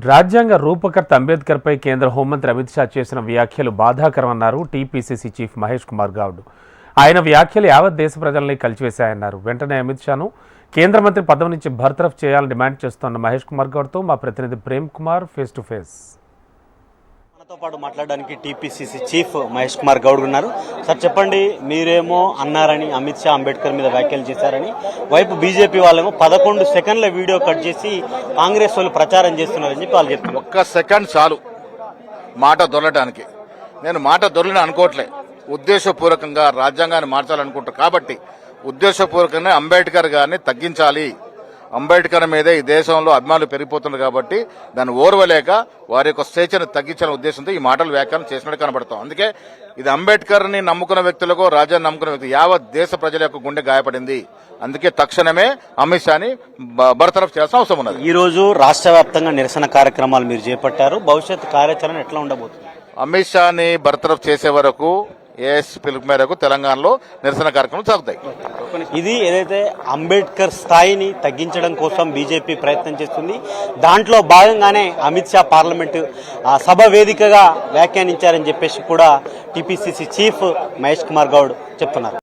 రాజ్యాంగ రూపకర్త అంబేద్కర్పై కేంద్ర హోంమంత్రి అమిత్ షా చేసిన వ్యాఖ్యలు బాధాకరమన్నారు టీపీసీసీ చీఫ్ మహేష్ కుమార్ గౌడ్. ఆయన వ్యాఖ్యలు యావత్ దేశ ప్రజల్ని కలిచివేశాయన్నారు. వెంటనే అమిత్ షాను కేంద్ర మంత్రి పదవి నుంచి బర్తరఫ్ చేయాలని డిమాండ్ చేస్తున్న మహేష్ కుమార్ గౌడ్తో మా ప్రతినిధి Prem Kumar face to face. మనతో పాటు మాట్లాడడానికి టీపీసీసీ చీఫ్ మహేష్ కుమార్ గౌడ్ ఉన్నారు. సార్ చెప్పండి, మీరేమో అన్నారని అమిత్ షా అంబేద్కర్ మీద వ్యాఖ్యలు చేశారని, వైపు బీజేపీ వాళ్ళేమో 11 సెకండ్ల వీడియో కట్ చేసి కాంగ్రెస్ వాళ్ళు ప్రచారం చేస్తున్నారని చెప్పి వాళ్ళు చెప్తున్నారు. ఒక్క సెకండ్ చాలు మాట దొరలడానికి. నేను మాట దొరలని అనుకోవట్లే, ఉద్దేశపూర్వకంగా రాజ్యాంగాన్ని మార్చాలనుకుంటారు కాబట్టి ఉద్దేశపూర్వకంగా అంబేద్కర్ గారిని తగ్గించాలి, అంబేద్కర్ మీదే ఈ దేశంలో అభిమానులు పెరిగిపోతున్నారు కాబట్టి దాన్ని ఓర్వలేక వారి యొక్క స్వేచ్ఛను తగ్గించాలనే ఉద్దేశంతో ఈ మాటలు వ్యాఖ్యానం చేసినట్టు కనబడతాం. అందుకే ఇది అంబేద్కర్ ని నమ్ముకున్న వ్యక్తులకు, రాజ్యాన్ని నమ్ముకున్న వ్యక్తులు, యావత్ దేశ ప్రజల యొక్క గుండె గాయపడింది. అందుకే తక్షణమే అమిత్ షాని బర్తరఫ్ చేయాల్సిన అవసరం ఉన్నది. ఈ రోజు రాష్ట్ర వ్యాప్తంగా నిరసన కార్యక్రమాలు మీరు చేపట్టారు. భవిష్యత్ కార్యాచరణ ఎట్లా ఉండబోతుంది? అమిత్ షాని బర్తరఫ్ చేసే వరకు ఏఎస్ పిలుపు మేరకు తెలంగాణలో నిరసన కార్యక్రమాలు సాగుతాయి. ఇది ఏదైతే అంబేద్కర్ స్థాయిని తగ్గించడం కోసం బీజేపీ ప్రయత్నం చేస్తుంది, దాంట్లో భాగంగానే అమిత్ షా పార్లమెంటు సభ వేదికగా వ్యాఖ్యానించారని చెప్పేసి కూడా టీపీసీసీ చీఫ్ మహేష్ కుమార్ గౌడ్ చెప్తున్నారు.